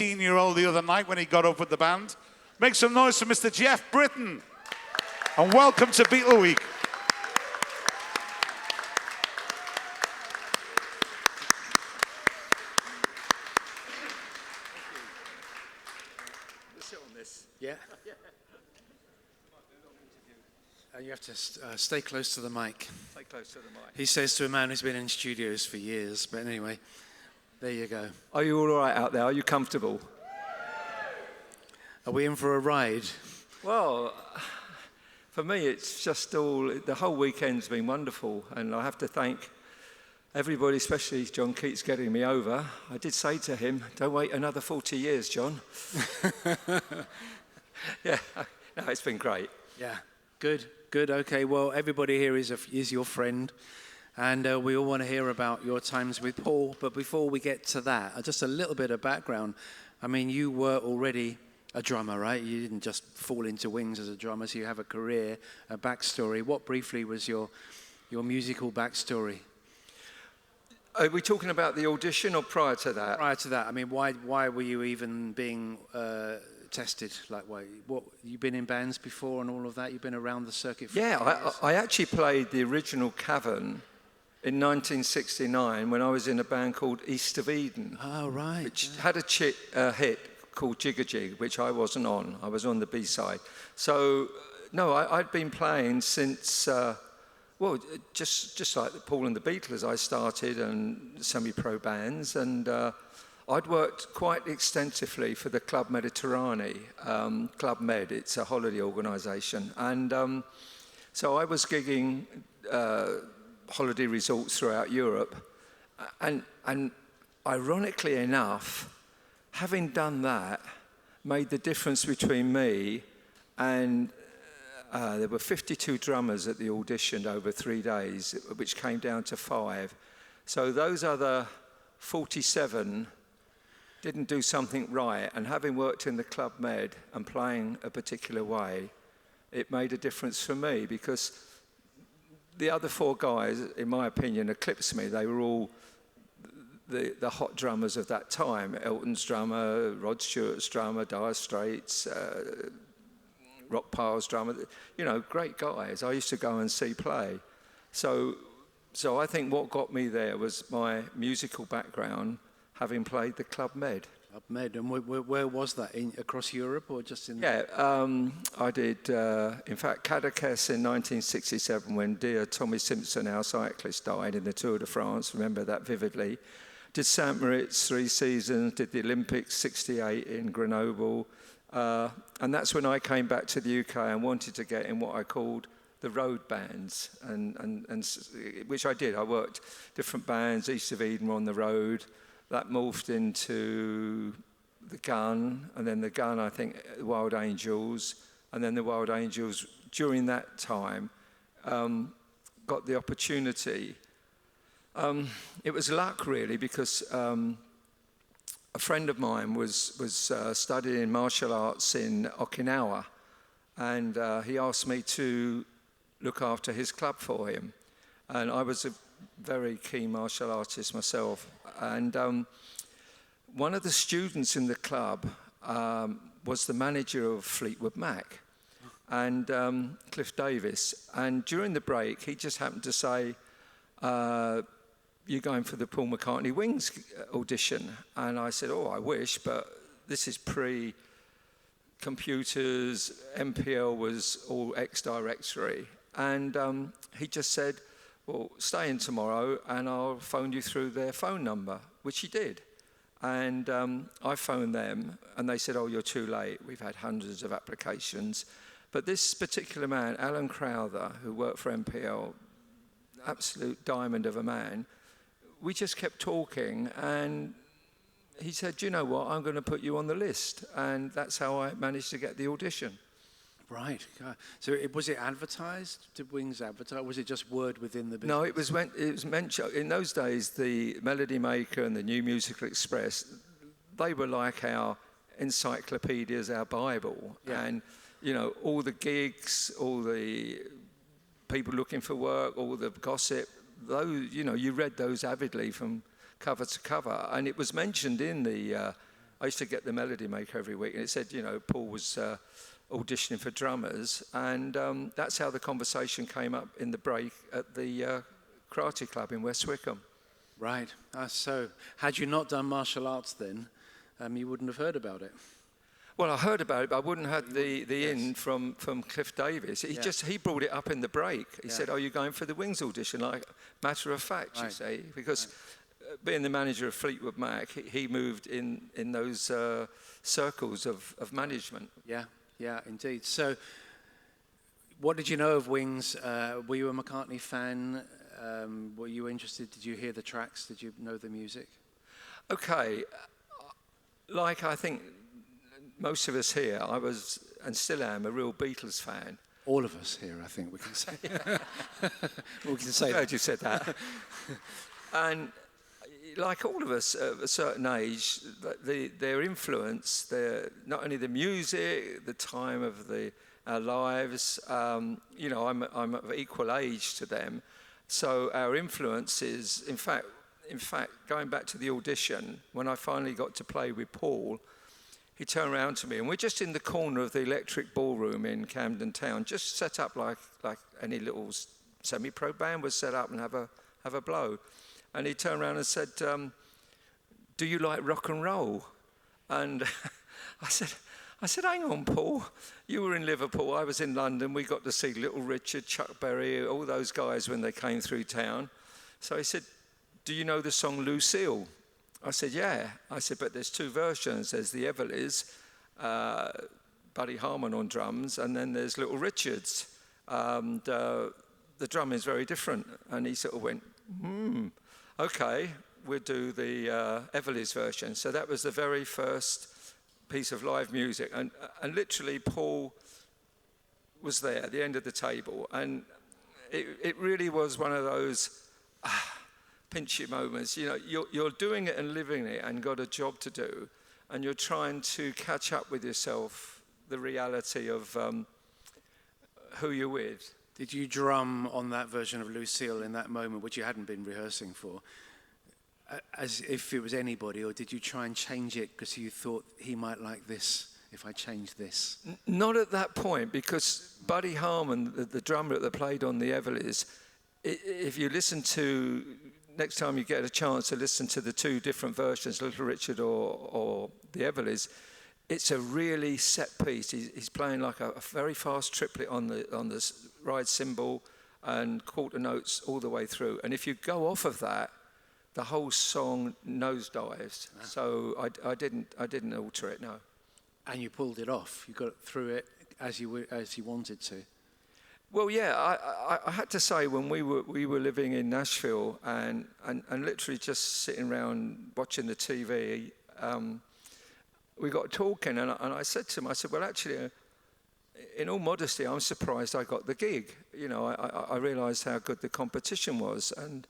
18-year-old the other night when he got up with the band. Make some noise for Mr. Geoff Britton. And welcome to Beatleweek. Sit on this. Yeah. And you have to stay close to the mic. Stay close to the mic. He says to a man who's been in studios for years. But anyway, there you go. Are you all right out there? Are you comfortable? Are we in for a ride? Well, for me, it's just the whole weekend's been wonderful. And I have to thank everybody, especially John Keats, getting me over. I did say to him, don't wait another 40 years, John. Yeah, no, it's been great. Yeah, good. Okay, well, everybody here is your friend. And we all want to hear about your times with Paul. But before we get to that, just a little bit of background. I mean, you were already a drummer, right? You didn't just fall into wings as a drummer, so you have a career, a backstory. What briefly was your musical backstory? Are we talking about the audition or prior to that? Prior to that, I mean, why were you even being tested? Like, what? You've been in bands before and all of that? You've been around the circuit for years? I actually played the original Cavern in 1969 when I was in a band called East of Eden. Oh, right. Which had a hit called Jigga Jig, which I wasn't on. I was on the B-side. So, no, I'd been playing since, just like Paul and the Beatles, I started and semi-pro bands. And I'd worked quite extensively for the Club Mediterranee, Club Med. It's a holiday organisation. And so I was gigging holiday resorts throughout Europe. And ironically enough, having done that made the difference between me and there were 52 drummers at the audition over 3 days, which came down to 5. So those other 47 didn't do something right. And having worked in the Club Med and playing a particular way, it made a difference for me because the other 4 guys, in my opinion, eclipsed me. They were all the hot drummers of that time. Elton's drummer, Rod Stewart's drummer, Dire Straits, Rock Pile's drummer. You know, great guys. I used to go and see play. So I think what got me there was my musical background, having played the Club Med. Club Med, and where was that? Across Europe or just in? Yeah, I did, in fact, Cadaqués in 1967 when dear Tommy Simpson, our cyclist, died in the Tour de France. Remember that vividly. Did St. Moritz 3 seasons, did the Olympics 68 in Grenoble. And that's when I came back to the UK and wanted to get in what I called the road bands, and which I did. I worked different bands, East of Eden were on the road. That morphed into the Gun, and then the Gun, I think, Wild Angels, and then the Wild Angels, during that time, got the opportunity. It was luck, really, because a friend of mine was studying martial arts in Okinawa, and he asked me to look after his club for him. And I was a very keen martial artist myself. And one of the students in the club was the manager of Fleetwood Mac, and Cliff Davis. And during the break, he just happened to say, you're going for the Paul McCartney Wings audition. And I said, I wish, but this is pre-computers. MPL was all ex-directory. And he just said, well, stay in tomorrow and I'll phone you through their phone number, which he did. And I phoned them and they said, you're too late. We've had hundreds of applications. But this particular man, Alan Crowther, who worked for MPL, absolute diamond of a man, we just kept talking, and he said, you know what, I'm going to put you on the list. And that's how I managed to get the audition. Right. So was it advertised? Did Wings advertise? Was it just word within the business? No, it was mentioned. In those days, the Melody Maker and the New Musical Express, they were like our encyclopedias, our Bible. Yeah. And, you know, all the gigs, all the people looking for work, all the gossip, those, you know, you read those avidly from cover to cover. And it was mentioned in the I used to get the Melody Maker every week, and it said, Paul was auditioning for drummers, and that's how the conversation came up in the break at the karate club in West Wickham. Right. So, had you not done martial arts then, you wouldn't have heard about it. Well, I heard about it, but I wouldn't have had the in from Cliff Davis. He brought it up in the break. He said, "Are you going for the Wings audition?" Like, matter of fact, you see, because being the manager of Fleetwood Mac, he moved in those circles of management. Yeah, indeed. So, what did you know of Wings? Were you a McCartney fan? Were you interested? Did you hear the tracks? Did you know the music? Okay, like I think most of us here, I was and still am a real Beatles fan. All of us here, I think we can say. We can say. I'm glad you said that. And like all of us at a certain age, their influence, not only the music, the time of our lives. I'm of equal age to them, so our influence is, in fact, going back to the audition, when I finally got to play with Paul, he turned around to me, and we're just in the corner of the Electric Ballroom in Camden Town, just set up like any little semi-pro band was set up and have a blow. And he turned around and said, "Do you like rock and roll?" And I said, "Hang on, Paul. You were in Liverpool. I was in London. We got to see Little Richard, Chuck Berry, all those guys when they came through town." So he said, "Do you know the song Lucille?" I said, "Yeah." I said, "But there's two versions. There's the Everleys, Buddy Harman on drums, and then there's Little Richard's. And the drum is very different." And he sort of went, "Okay, we'll do the Everleys version." So that was the very first piece of live music. And literally Paul was there at the end of the table. And it really was one of those pinchy moments. You're doing it and living it and got a job to do. And you're trying to catch up with yourself, the reality of who you're with. Did you drum on that version of Lucille in that moment, which you hadn't been rehearsing for, as if it was anybody, or did you try and change it because you thought he might like this if I change this? Not at that point, because Buddy Harman, the drummer that played on the Everleys, if you listen to, next time you get a chance to listen to the two different versions, Little Richard or the Everleys, it's a really set piece. He's playing like a very fast triplet on the ride cymbal and quarter notes all the way through. And if you go off of that, the whole song nosedives. Ah. So I didn't alter it, no. And you pulled it off. You got through it as you wanted to. Well, yeah. I had to say, when we were living in Nashville and literally just sitting around watching the TV. We got talking, and I said to him, I said, "Well, actually, in all modesty, I'm surprised I got the gig. I realised how good the competition was, and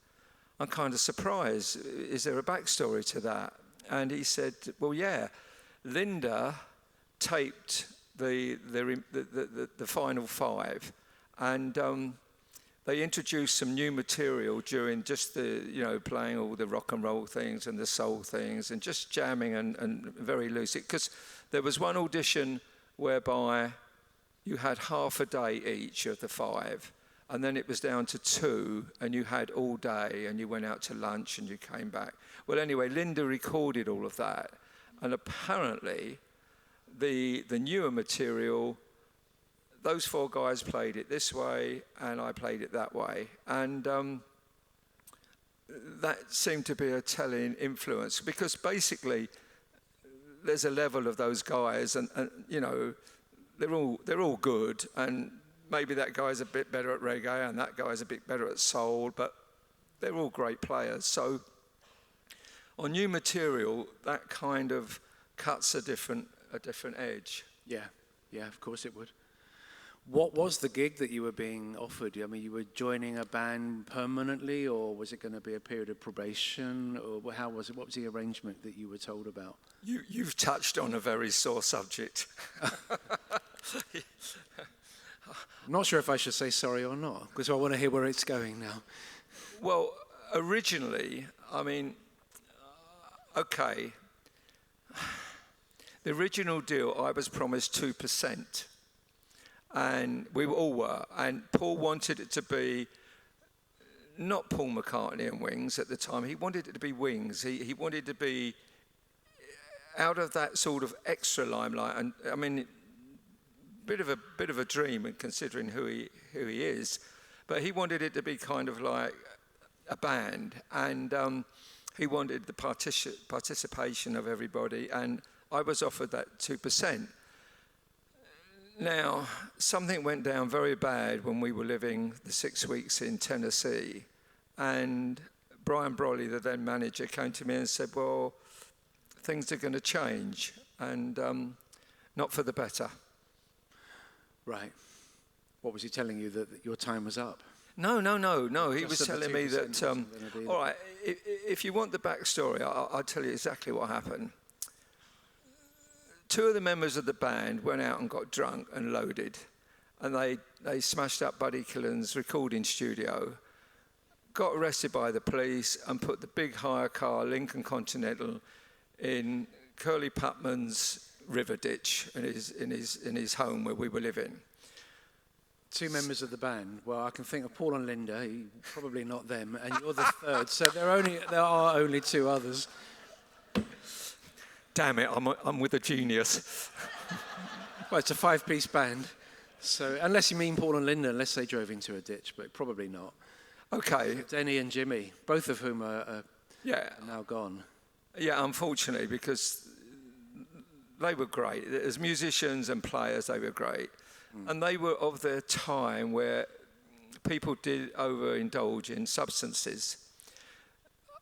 I'm kind of surprised. Is there a backstory to that?" And he said, "Well, yeah, Linda taped the final five, and they introduced some new material during just the, playing all the rock and roll things and the soul things and just jamming and very loose. Because there was one audition whereby you had half a day each of the five, and then it was down to two, and you had all day, and you went out to lunch and you came back. Well, anyway, Linda recorded all of that, and apparently the newer material, those four guys played it this way, and I played it that way. And that seemed to be a telling influence, because basically there's a level of those guys, and they're all good, and maybe that guy's a bit better at reggae, and that guy's a bit better at soul, but they're all great players. So on new material, that kind of cuts a different edge. Yeah, of course it would. What was the gig that you were being offered? I mean, you were joining a band permanently, or was it going to be a period of probation, or how was it? What was the arrangement that you were told about? You've touched on a very sore subject. I'm not sure if I should say sorry or not, because I want to hear where it's going now. Well, originally, I mean, okay. The original deal, I was promised 2%. And we all were. And Paul wanted it to be not Paul McCartney and Wings at the time. He wanted it to be Wings. He wanted to be out of that sort of extra limelight. And I mean, bit of a dream, and considering who he is. But he wanted it to be kind of like a band, and he wanted the participation of everybody. And I was offered that 2%. Now, something went down very bad when we were living the 6 weeks in Tennessee, and Brian Brolly, the then manager, came to me and said, well, things are going to change, and not for the better. Right. What was he telling you, that your time was up? No. He was telling me that, all right, if you want the backstory, I'll tell you exactly what happened. 2 of the members of the band went out and got drunk and loaded, and they smashed up Buddy Killen's recording studio, got arrested by the police, and put the big hire car Lincoln Continental in Curly Putman's river ditch in his home where we were living. 2 members of the band. Well, I can think of Paul and Linda. Probably not them, and you're the third. So there are only 2 others. Damn it, I'm with a genius. Well, it's a 5-piece band. So unless you mean Paul and Linda, unless they drove into a ditch, but probably not. Okay. Denny and Jimmy, both of whom are now gone. Yeah, unfortunately, because they were great. As musicians and players, they were great. And they were of their time where people did overindulge in substances.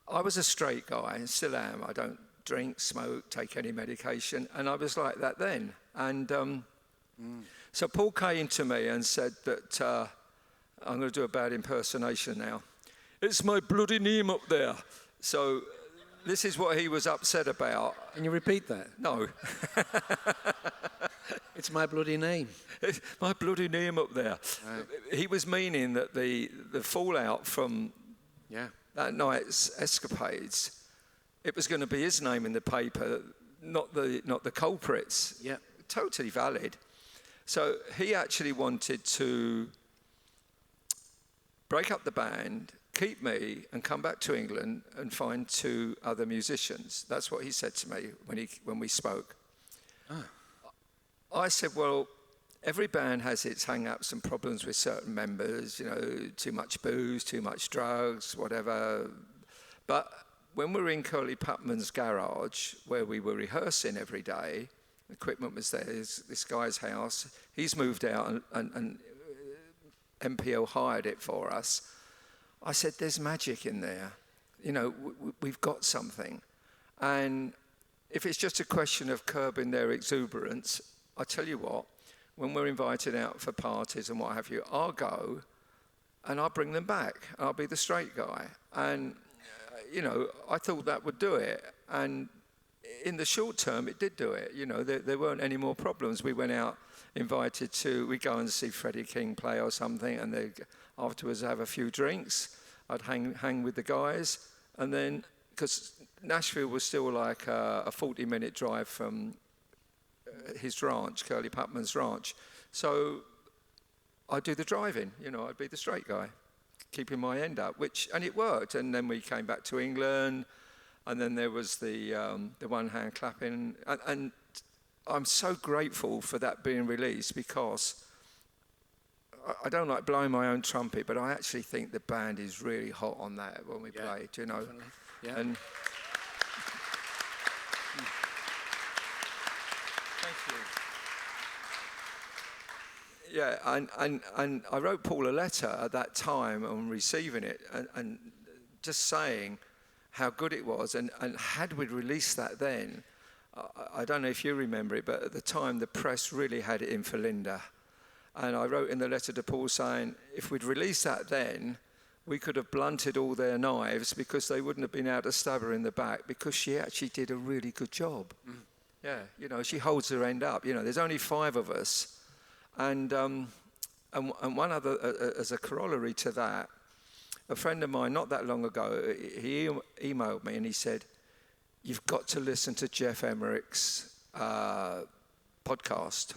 I was a straight guy, and still am. I don't drink, smoke, take any medication, and I was like that then. And so Paul came to me and said that, I'm going to do a bad impersonation now. It's my bloody name up there. So this is what he was upset about. Can you repeat that? No. It's my bloody name. It's my bloody name up there. Right. He was meaning that the fallout from that night's escapades, it was going to be his name in the paper, not the culprits. Yeah. Totally valid. So he actually wanted to break up the band, keep me, and come back to England and find 2 other musicians. That's what he said to me when we spoke. Ah. I said, well, every band has its hang-ups and problems with certain members, too much booze, too much drugs, whatever. But when we were in Curly Putman's garage, where we were rehearsing every day, equipment was there, this guy's house. He's moved out and MPO hired it for us. I said, there's magic in there. We've got something. And if it's just a question of curbing their exuberance, I tell you what, when we're invited out for parties and what have you, I'll go and I'll bring them back. I'll be the straight guy. And, I thought that would do it. And in the short term, it did do it. There weren't any more problems. We went out, we go and see Freddie King play or something, and they afterwards have a few drinks. I'd hang with the guys. And then, because Nashville was still like a 40-minute drive from his ranch, Curly Putman's ranch. So I'd do the driving, I'd be the straight guy, keeping my end up, and it worked. And then we came back to England, and then there was the one-hand clapping. And I'm so grateful for that being released, because I don't like blowing my own trumpet, but I actually think the band is really hot on that when we play, Definitely. Yeah. And thank you. Yeah, and I wrote Paul a letter at that time on receiving it, and just saying how good it was, and had we released that then, I don't know if you remember it, but at the time the press really had it in for Linda. And I wrote in the letter to Paul saying, if we'd released that then, we could have blunted all their knives, because they wouldn't have been able to stab her in the back, because she actually did a really good job. Mm. Yeah, she holds her end up. There's only 5 of us. And one other, as a corollary to that, a friend of mine not that long ago, he emailed me and he said, you've got to listen to Geoff Emmerich's podcast.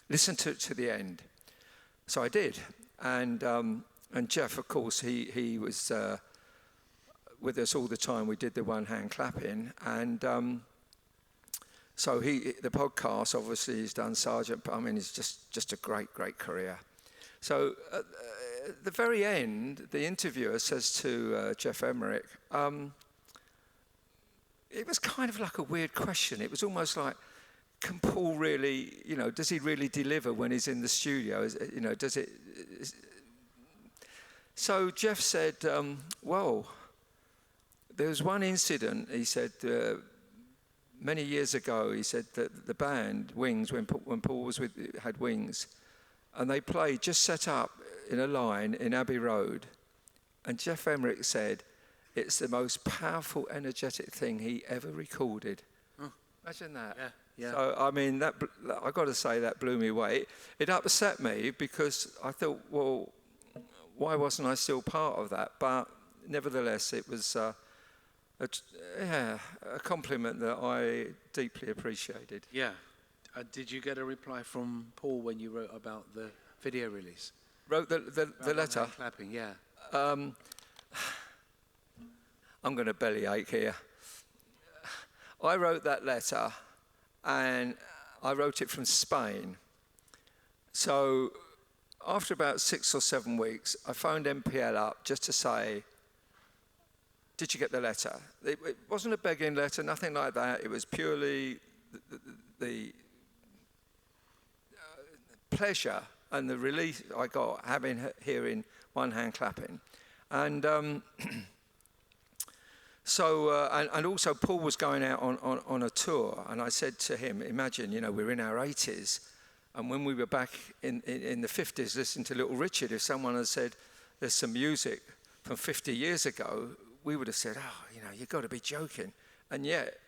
Listen to it to the end. So I did. And Geoff, of course, he was with us all the time. We did the one-hand clapping. And so the podcast, obviously, he's done Sergeant. I mean, it's just a great, great career. So at the very end, the interviewer says to Geoff Emerick, it was kind of like a weird question. It was almost like, can Paul really, does he really deliver when he's in the studio? Does it? So Geoff said, well, there was one incident, he said, many years ago, he said that the band, Wings, when Paul had Wings, and they played, just set up in a line in Abbey Road, and Geoff Emerick said, it's the most powerful, energetic thing he ever recorded. Oh. Imagine that. Yeah. Yeah. So, I mean, I got to say, that blew me away. It upset me because I thought, well, why wasn't I still part of that? But nevertheless, it was a compliment that I deeply appreciated. Yeah. Did you get a reply from Paul when you wrote about the video release? Wrote the letter? Clapping, yeah. I'm going to bellyache here. I wrote that letter, and I wrote it from Spain. So after about 6 or 7 weeks, I phoned MPL up just to say, did you get the letter? It wasn't a begging letter, nothing like that. It was purely the pleasure and the relief I got hearing one-hand clapping. And and also Paul was going out on a tour, and I said to him, imagine, we're in our 80s, and when we were back in the 50s listening to Little Richard, if someone had said there's some music from 50 years ago, we would have said, you've got to be joking. And yet,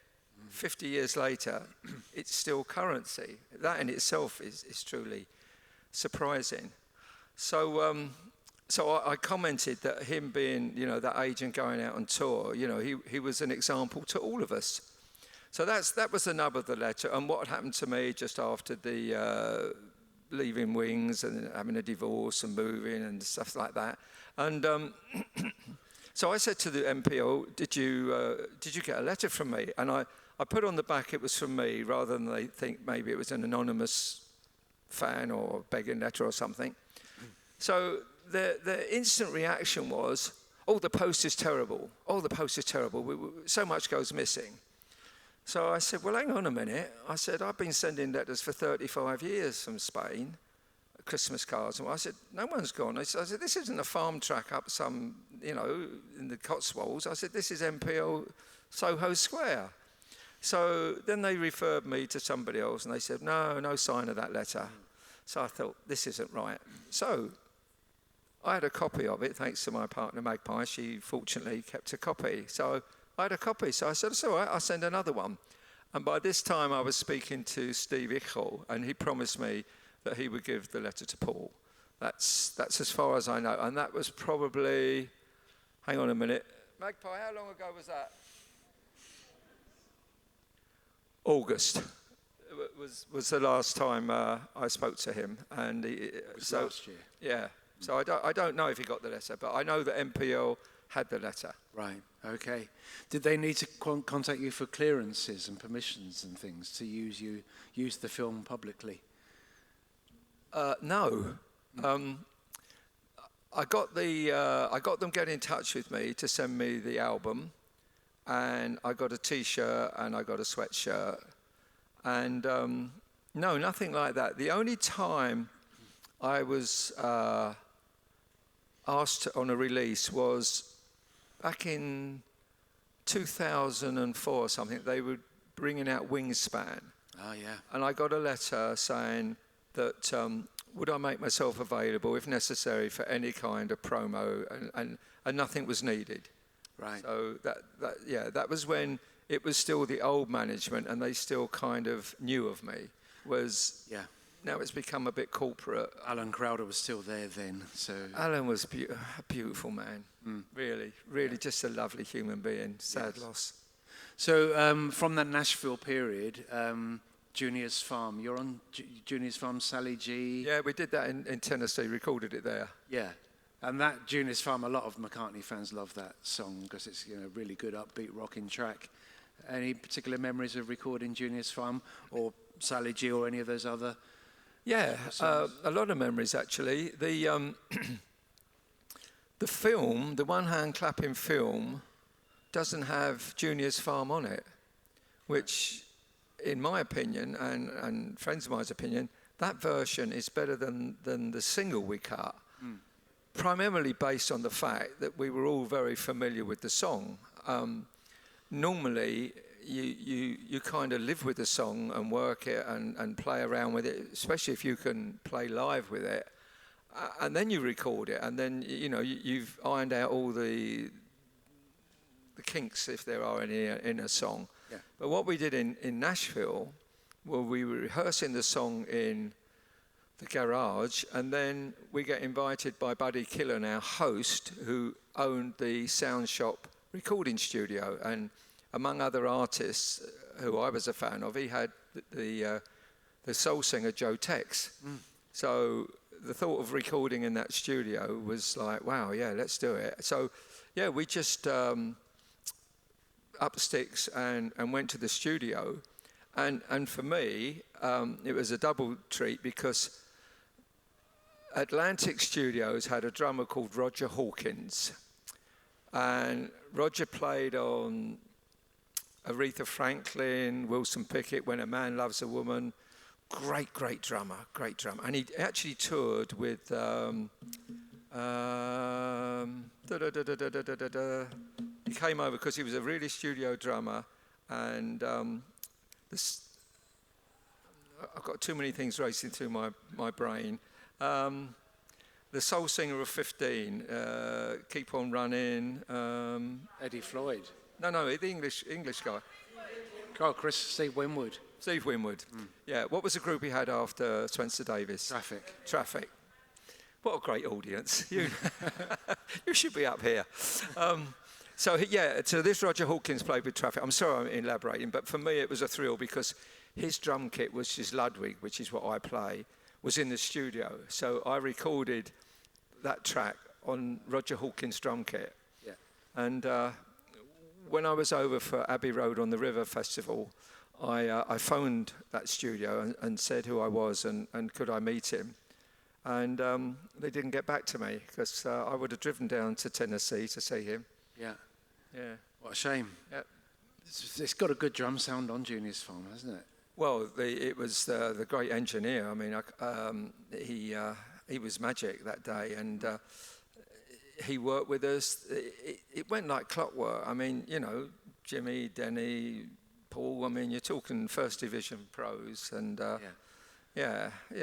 50 years later, it's still currency. That in itself is truly surprising. So I commented that him being, that age and going out on tour, he was an example to all of us. So that was the nub of the letter. And what happened to me just after the leaving Wings and having a divorce and moving and stuff like that. And so I said to the MPO, did you get a letter from me? And I put on the back it was from me, rather than they think maybe it was an anonymous fan or begging letter or something. So the instant reaction was, oh, the post is terrible. Oh, the post is terrible. So much goes missing. So I said, well, hang on a minute. I said, I've been sending letters for 35 years from Spain, Christmas cards. And I said, no one's gone. I said, this isn't a farm track up some, in the Cotswolds. I said, this is MPL Soho Square. So then they referred me to somebody else, and they said, no sign of that letter. So I thought, this isn't right. So I had a copy of it, thanks to my partner Magpie. She fortunately kept a copy. So I had a copy. So I said, it's all right, I'll send another one. And by this time I was speaking to Steve Ichel, and he promised me that he would give the letter to Paul. That's as far as I know. And that was probably, hang on a minute. Magpie, how long ago was that? August. Was the last time I spoke to him. And it was last year. Yeah. So I don't know if he got the letter, but I know that MPL had the letter. Right, okay. Did they need to contact you for clearances and permissions and things to use the film publicly? No. I got them getting in touch with me to send me the album, and I got a T-shirt and I got a sweatshirt, and no, nothing like that. The only time I was asked on a release was back in 2004 or something. They were bringing out Wingspan. Oh, yeah. And I got a letter saying that would I make myself available, if necessary, for any kind of promo, and nothing was needed. Right. So that was when it was still the old management, and they still kind of knew of me. Now it's become a bit corporate. Alan Crowder was still there then, so... Alan was a beautiful man, really just a lovely human being, sad loss. So from that Nashville period, Junior's Farm. You're on Junior's Farm, Sally G. Yeah, we did that in Tennessee, recorded it there. Yeah. And that Junior's Farm, a lot of McCartney fans love that song because it's really good upbeat rocking track. Any particular memories of recording Junior's Farm or Sally G or any of those other? Yeah, a lot of memories actually. The film, the one hand clapping film, doesn't have Junior's Farm on it, which, in my opinion and friends of mine's opinion, that version is better than the single we cut. Primarily based on the fact that we were all very familiar with the song. Normally, you kind of live with the song and work it and play around with it, especially if you can play live with it. And then you record it, and then you've ironed out all the kinks, if there are any, in a song. Yeah. But what we did in Nashville, well, we were rehearsing the song in the garage, and then we get invited by Buddy Killen, our host, who owned the Sound Shop recording studio, and among other artists who I was a fan of, he had the soul singer Joe Tex. So the thought of recording in that studio was like, wow, yeah, let's do it. So yeah, we just up sticks and went to the studio, and for me it was a double treat because Atlantic Studios had a drummer called Roger Hawkins, and Roger played on Aretha Franklin, Wilson Pickett, When a Man Loves a Woman. Great drummer. And he actually toured with he came over because he was a really studio drummer, and I've got too many things racing through my brain. The soul singer of 15, Keep On Running. Eddie Floyd. No, the English guy. Oh, Steve Winwood. Steve Winwood. Yeah. What was the group he had after Spencer Davis? Traffic. What a great audience. You should be up here. So this Roger Hawkins played with Traffic. I'm sorry I'm elaborating, but for me it was a thrill because his drum kit, which is Ludwig, which is what I play, was in the studio. So I recorded that track on Roger Hawkins' drum kit. Yeah. And when I was over for Abbey Road on the River Festival, I phoned that studio and said who I was and could I meet him. And they didn't get back to me because I would have driven down to Tennessee to see him. Yeah. Yeah. What a shame. Yeah. It's got a good drum sound on Junior's Farm, hasn't it? Well, it was the great engineer. I mean, he was magic that day, and he worked with us. It went like clockwork. I mean, Jimmy, Denny, Paul. I mean, you're talking first division pros, and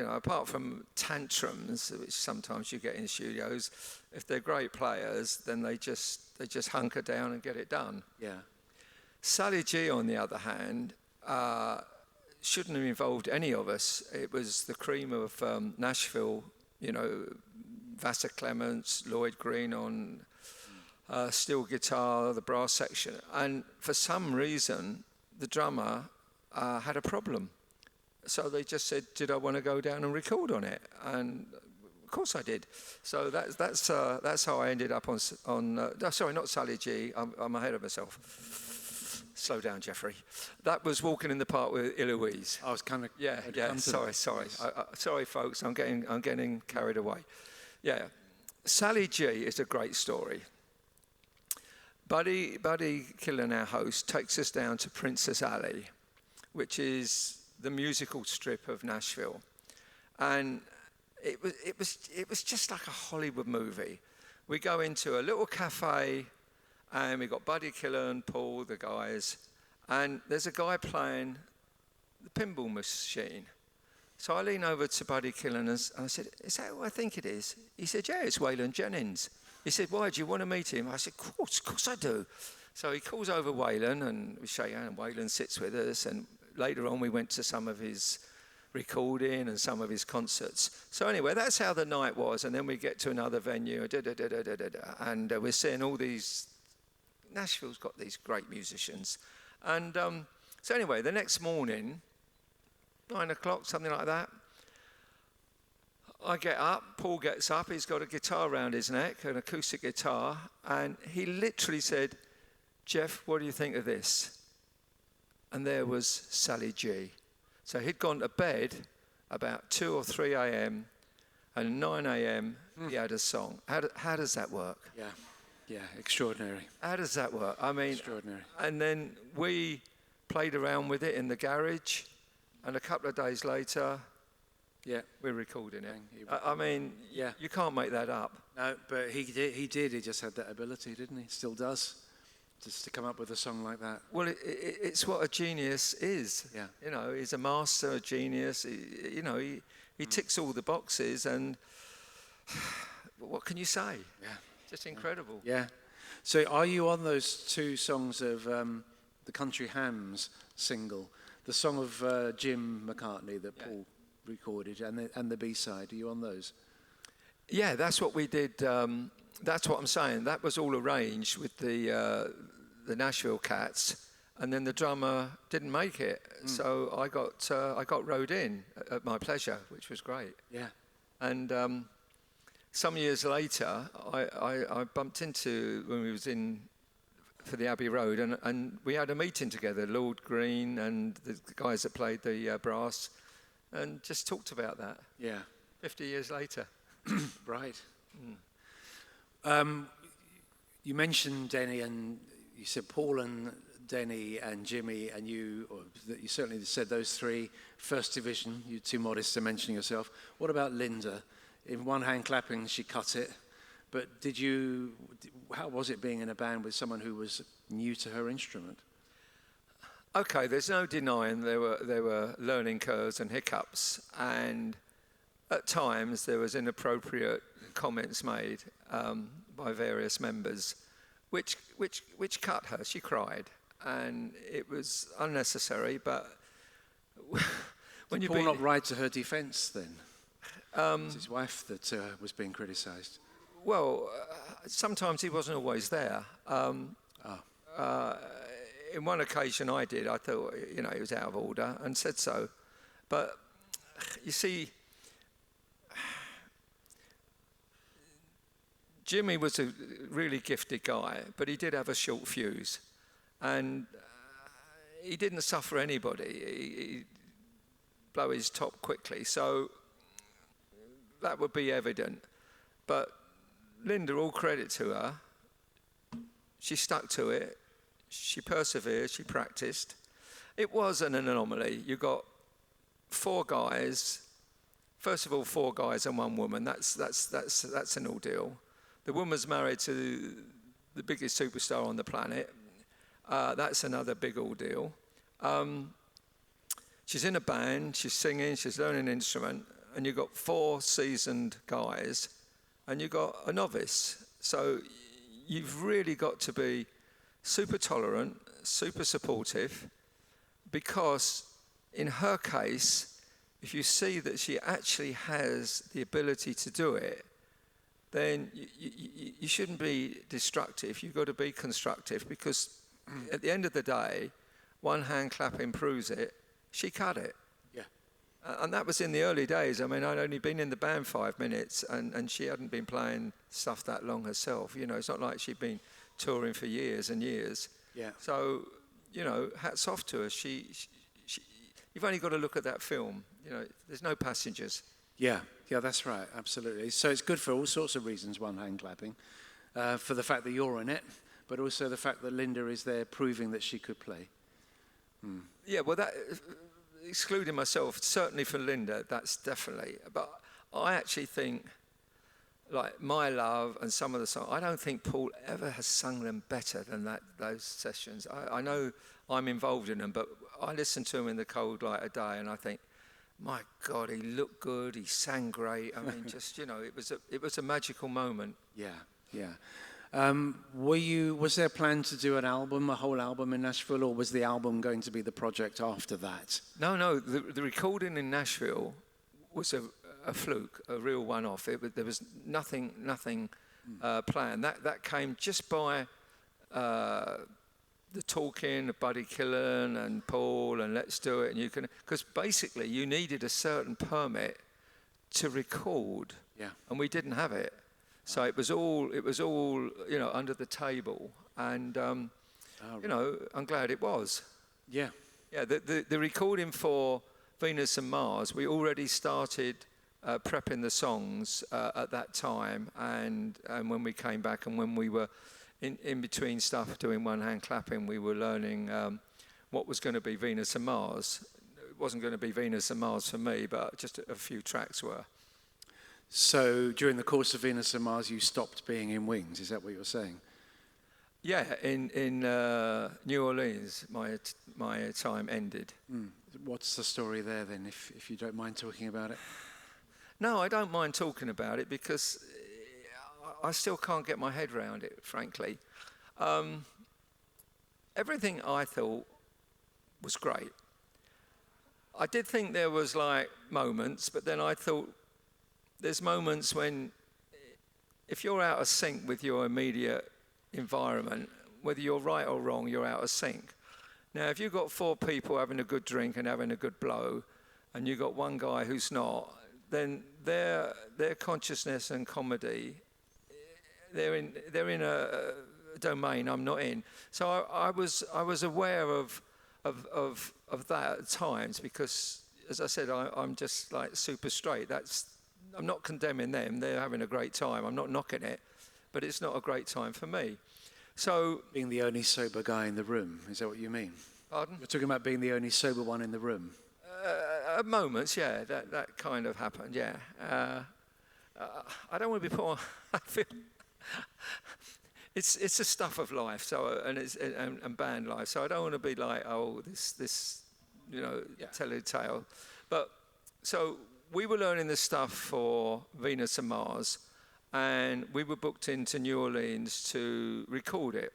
apart from tantrums, which sometimes you get in studios, if they're great players, then they just hunker down and get it done. Yeah. Sally G, on the other hand, shouldn't have involved any of us. It was the cream of Nashville, Vassar Clements, Lloyd Green on steel guitar, the brass section. And for some reason, the drummer had a problem. So they just said, did I want to go down and record on it? And of course I did. So that's how I ended up on sorry, not Sally G. I'm ahead of myself. Slow down, Jeffrey. That was Walking in the Park with Eloise. I was kind of... Yeah. Sorry. Sorry, folks. I'm getting carried away. Yeah. Sally G is a great story. Buddy Killen, our host, takes us down to Princess Alley, which is the musical strip of Nashville, and it was just like a Hollywood movie. We go into a little cafe. And we got Buddy Killen, Paul, the guys, and there's a guy playing the pinball machine. So I lean over to Buddy Killen and I said, is that who I think it is? He said, yeah, it's Waylon Jennings. He said, why, do you want to meet him? I said, of course I do. So he calls over Waylon and we shake hands and Waylon sits with us, and later on we went to some of his recording and some of his concerts. So anyway, that's how the night was, and then we get to another venue, and we're seeing all these... Nashville's got these great musicians. And so anyway, the next morning, 9 o'clock, something like that. I get up, Paul gets up, he's got a guitar around his neck, an acoustic guitar, and he literally said, "Geoff, what do you think of this?" And there was Sally G. So he'd gone to bed about 2 or 3 a.m., and 9 a.m. he had a song. How does that work? Yeah, extraordinary. How does that work? I mean, Extraordinary. and then we played around with it in the garage, and a couple of days later, Yeah. we're recording it. He- I mean, Yeah. you can't make that up. No, but he did. He just had that ability, didn't he? Still does. Just to come up with a song like that. Well, it's what a genius is. Yeah. You know, he's a master, a genius. He ticks all the boxes, and what can you say? Yeah. Just incredible. Yeah. So are you on those 2 songs of the Country Hams single, the song of Jim McCartney that Paul recorded, and the B-side? Are you on those? Yeah, that's what we did. That's what I'm saying. That was all arranged with the Nashville cats, and then the drummer didn't make it, so I got rowed in at my pleasure, which was great. Yeah. And some years later, I bumped into when we was in for the Abbey Road, and we had a meeting together, Lord Green and the guys that played the brass, and just talked about that. Yeah. 50 years later. Right. You mentioned Denny, and you said Paul and Denny and Jimmy and you, or that you certainly said those 3, first division. You're too modest to mention yourself. What about Linda? In one hand clapping, she cut it. But how was it being in a band with someone who was new to her instrument? Okay, there's no denying there were learning curves and hiccups, and at times there was inappropriate comments made by various members, which cut her. She cried, and it was unnecessary. But when you Paul not ride to her defence then? It's his wife that was being criticised. Well, sometimes he wasn't always there. In one occasion I did. I thought, he was out of order and said so. But you see, Jimmy was a really gifted guy, but he did have a short fuse. And he didn't suffer anybody. He'd blow his top quickly. So that would be evident. But Linda, all credit to her, she stuck to it, she persevered, she practiced. It was an anomaly. You got 4 guys, first of all 4 guys and 1 woman, that's an ordeal. The woman's married to the biggest superstar on the planet, that's another big ordeal. She's in a band, she's singing, she's learning an instrument, and you've got 4 seasoned guys, and you've got a novice. So you've really got to be super tolerant, super supportive, because in her case, if you see that she actually has the ability to do it, then you shouldn't be destructive. You've got to be constructive, because at the end of the day, one hand clapping proves it. She cut it. And that was in the early days. I mean, I'd only been in the band 5 minutes, and she hadn't been playing stuff that long herself. It's not like she'd been touring for years and years. Yeah. So, hats off to her. You've only got to look at that film. There's no passengers. Yeah, that's right, absolutely. So it's good for all sorts of reasons, one hand clapping, for the fact that you're in it, but also the fact that Linda is there proving that she could play. Yeah, well, that, excluding myself, certainly for Linda, that's definitely. But I actually think, like My Love and some of the songs, I don't think Paul ever has sung them better than those sessions. I know I'm involved in them, but I listen to them in the cold light of day, and I think, my God, he looked good, he sang great. I mean, just, it was a magical moment. Yeah. Was there a plan to do a whole album in Nashville, or was the album going to be the project after that? No, the recording in Nashville was a fluke, a real one-off. There was nothing planned. That came just by the talking of Buddy Killen and Paul and Let's Do It, and you can, because basically you needed a certain permit to record, and we didn't have it, so it was all under the table, and I'm glad it was. The recording for Venus and Mars, we already started prepping the songs at that time, and when we came back and when we were in between stuff doing one hand clapping, we were learning what was going to be Venus and Mars. It wasn't going to be Venus and Mars for me, but just a few tracks were. So during the course of Venus and Mars, you stopped being in Wings, is that what you're saying? Yeah, in New Orleans, my time ended. What's the story there then, if you don't mind talking about it? No, I don't mind talking about it because I still can't get my head around it, frankly. Everything I thought was great. I did think there was like moments, but then I thought there's moments when if you're out of sync with your immediate environment, whether you're right or wrong, you're out of sync. Now, if you've got 4 people having a good drink and having a good blow, and you've got one guy who's not, then their consciousness and comedy, they're in a domain I'm not in. So I was aware of that at times because, as I said, I'm just like super straight. I'm not condemning them. They're having a great time. I'm not knocking it, but it's not a great time for me. So being the only sober guy in the room, is that what you mean? Pardon? You're talking about being the only sober one in the room. At moments, yeah, that kind of happened, yeah. I don't want to be put on. I feel it's the stuff of life, so and band life. So I don't want to be like, oh, this tell a tale. But so we were learning this stuff for Venus and Mars, and we were booked into New Orleans to record it.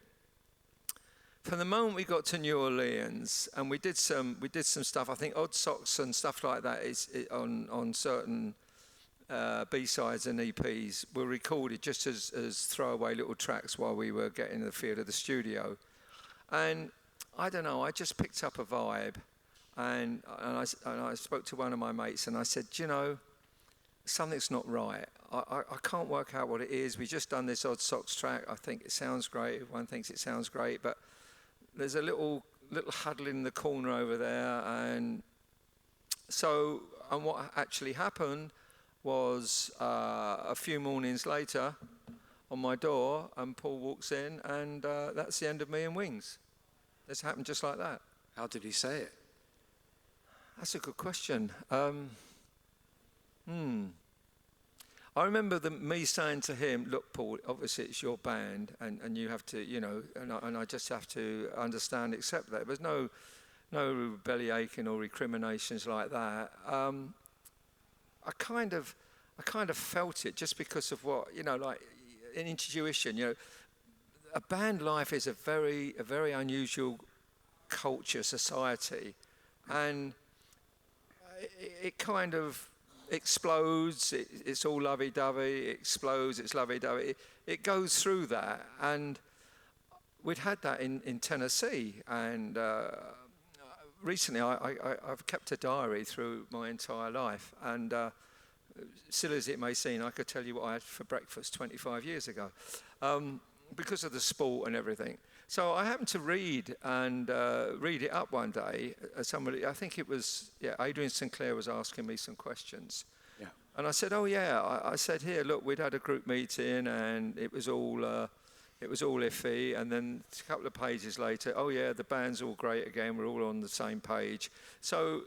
From the moment we got to New Orleans, and we did some stuff. I think Odd Socks and stuff like that is on certain B-sides and EPs were recorded just as throwaway little tracks while we were getting the feel of the studio. And I don't know, I just picked up a vibe, and I spoke to one of my mates, and I said, something's not right. I can't work out what it is. We just done this Odd Socks track. I think it sounds great. Everyone thinks it sounds great, but there's a little huddle in the corner over there, and what actually happened was a few mornings later, on my door, and Paul walks in, and that's the end of me and Wings. This happened just like that. How did he say it? That's a good question. I remember me saying to him, look, Paul, obviously it's your band, and you have to, and I just have to understand, accept that. There's no belly aching or recriminations like that. I kind of felt it just because of what, like in intuition, a band life is a very unusual culture, society, and it kind of explodes, it's all lovey-dovey, it explodes, it's lovey-dovey. It goes through that, and we'd had that in Tennessee, and recently I've kept a diary through my entire life, and silly as it may seem, I could tell you what I had for breakfast 25 years ago, because of the sport and everything. So I happened to read it up one day. Somebody, I think it was, Adrian Sinclair was asking me some questions. Yeah. And I said, oh yeah, I said, here, look, we'd had a group meeting and it was all iffy. And then a couple of pages later, oh yeah, the band's all great again. We're all on the same page. So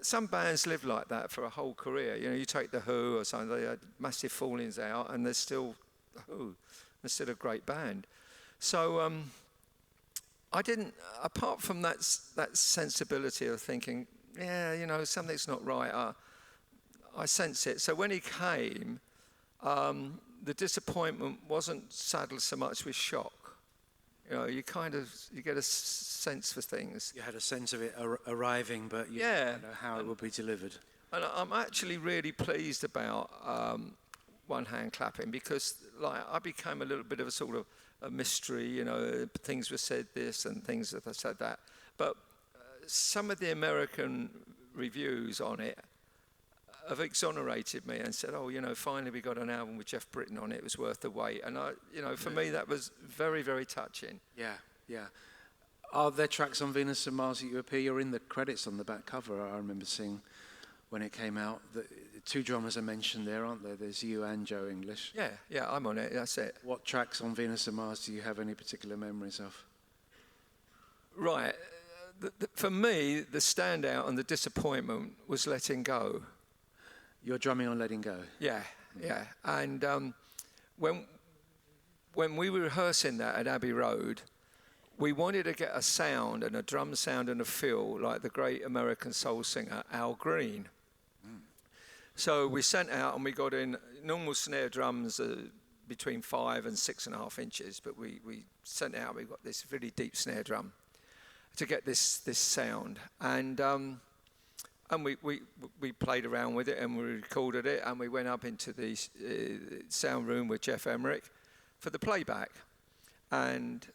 some bands live like that for a whole career. You take the Who or something, they had massive fallings out and they're still the Who. They're still a great band. So I didn't, apart from that sensibility of thinking, something's not right, I sense it. So when he came, the disappointment wasn't saddled so much with shock. You get a sense for things. You had a sense of it arriving, but you didn't know how it would be delivered. And I'm actually really pleased about one hand clapping, because like I became a little bit of a sort of a mystery, you know, things were said this and things that I said that. But some of the American reviews on it have exonerated me and said, oh, you know, finally we got an album with Geoff Britton on it. It was worth the wait. And, you know, for me, that was very, very touching. Yeah, yeah. Are there tracks on Venus and Mars that you appear? You're in the credits on the back cover, I remember seeing when it came out. The two drummers are mentioned there, aren't there? There's you and Joe English. Yeah, I'm on it. That's it. What tracks on Venus and Mars do you have any particular memories of? Right. For me, the standout and the disappointment was Letting Go. You're drumming on Letting Go? Yeah. And when we were rehearsing that at Abbey Road, we wanted to get a sound and a drum sound and a feel like the great American soul singer Al Green. So we sent out and we got in normal snare drums between 5 and 6.5 inches, but we sent out, we got this really deep snare drum to get this sound. And we played around with it and we recorded it, and we went up into the sound room with Geoff Emerick for the playback. And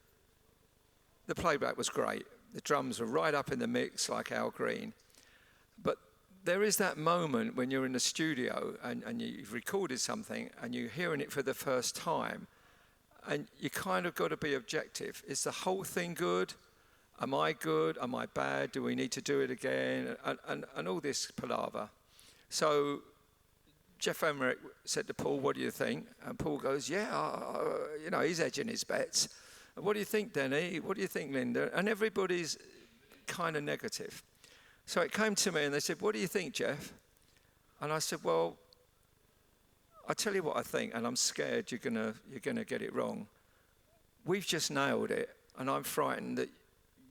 the playback was great. The drums were right up in the mix like Al Green. But there is that moment when you're in the studio and you've recorded something and you're hearing it for the first time, and you kind of got to be objective. Is the whole thing good? Am I good? Am I bad? Do we need to do it again? And all this palaver. So Geoff Emerick said to Paul, what do you think? And Paul goes, yeah, you know, he's edging his bets. What do you think, Denny? What do you think, Linda? And everybody's kind of negative. So it came to me and they said, what do you think, Geoff? And I said, well, I'll tell you what I think, and I'm scared you're gonna get it wrong. We've just nailed it, and I'm frightened that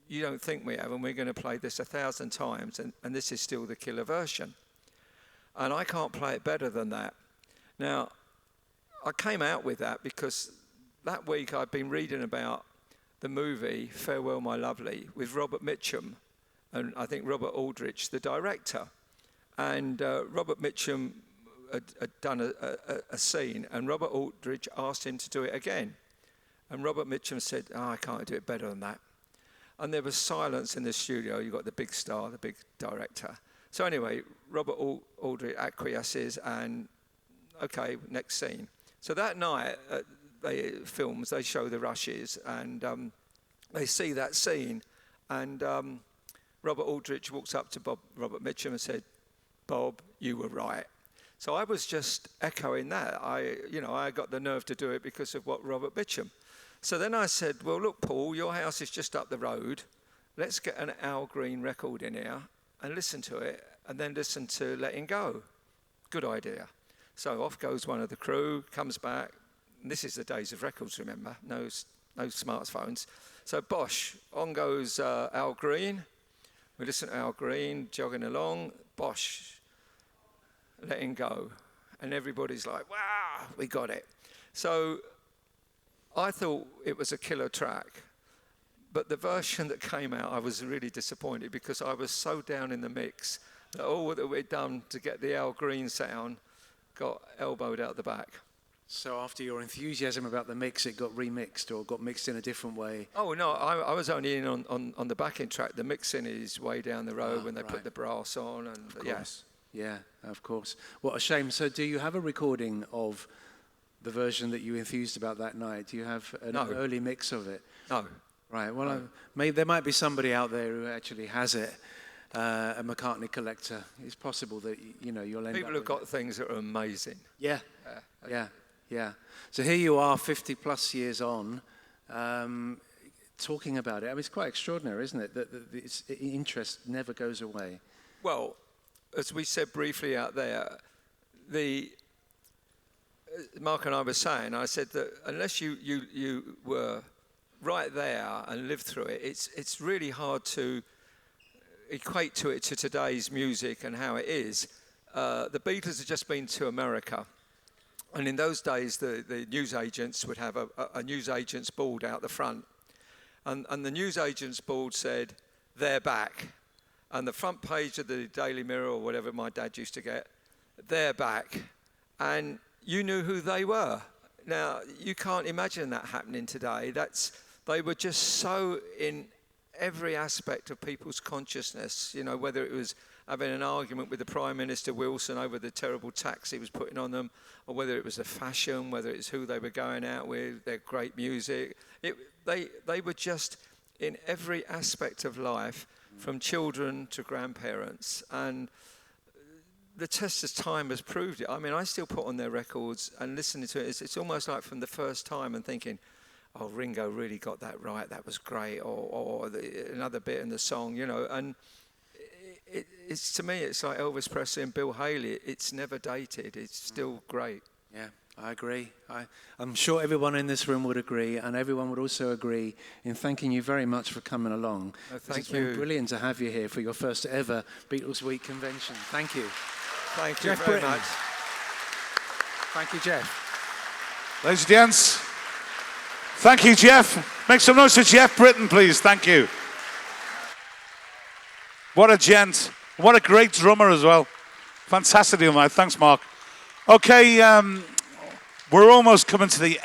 you don't think we have, and we're going to play this 1,000 times, and this is still the killer version. And I can't play it better than that. Now, I came out with that because that week I'd been reading about the movie Farewell My Lovely with Robert Mitchum, and I think Robert Aldrich, the director. And Robert Mitchum had done a scene, and Robert Aldrich asked him to do it again. And Robert Mitchum said, I can't do it better than that. And there was silence in the studio. You got the big star, the big director. So anyway, Robert Aldrich acquiesces, and okay, next scene. So that night, they show the rushes, and they see that scene, and Robert Aldrich walks up to Robert Mitchum and said, Bob, you were right. So I was just echoing that. I got the nerve to do it because of what Robert Mitchum. So then I said, well, look, Paul, your house is just up the road. Let's get an Al Green record in here and listen to it, and then listen to Letting Go. Good idea. So off goes one of the crew, comes back. And this is the days of records, remember? No smartphones. So bosh, on goes Al Green. We listen to Al Green jogging along. Bosh, Letting Go. And everybody's like, wow, we got it. So I thought it was a killer track. But the version that came out, I was really disappointed because I was so down in the mix that all that we'd done to get the Al Green sound got elbowed out the back. So after your enthusiasm about the mix, it got remixed or got mixed in a different way? Oh, no, I was only in on the backing track. The mixing is way down the road when they put the brass on. And of course. Yeah, of course. What a shame. So do you have a recording of the version that you enthused about that night? Do you have an early mix of it? No. Right, well, maybe there might be somebody out there who actually has it, a McCartney collector. It's possible that, you'll end up People have got things that are amazing. Yeah. So here you are, 50 plus years on, talking about it. I mean, it's quite extraordinary, isn't it, that its interest never goes away? Well, as we said briefly out there, Mark and I were saying, I said that unless you were right there and lived through it, it's really hard to equate to today's music and how it is. The Beatles had just been to America, and in those days the news agents would have a news agent's board out the front, and the news agent's board said, they're back. And the front page of the Daily Mirror or whatever my dad used to get, they're back. And you knew who they were. Now, you can't imagine that happening today. They were just so in every aspect of people's consciousness, you know, whether it was having an argument with the Prime Minister Wilson over the terrible tax he was putting on them, or whether it was the fashion, whether it's who they were going out with, their great music. They were just in every aspect of life, from children to grandparents. And the test of time has proved it. I mean, I still put on their records and listening to it. It's almost like from the first time and thinking, oh, Ringo really got that right. That was great. Or another bit in the song, you know. And it's to me, it's like Elvis Presley and Bill Haley. It's never dated. It's still great. Yeah, I agree. I'm sure everyone in this room would agree, and everyone would also agree in thanking you very much for coming along. Oh, thank It's been you. brilliant to have you here for your first ever Beatles Week convention. Thank you. Thank you Geoff very Britton. much. Thank you, Geoff. Ladies and gents, thank you, Geoff. Make some noise for Geoff Britton, please. Thank you. What a gent. What a great drummer as well. Fantastic, man. Thanks, Mark. Okay, we're almost coming to the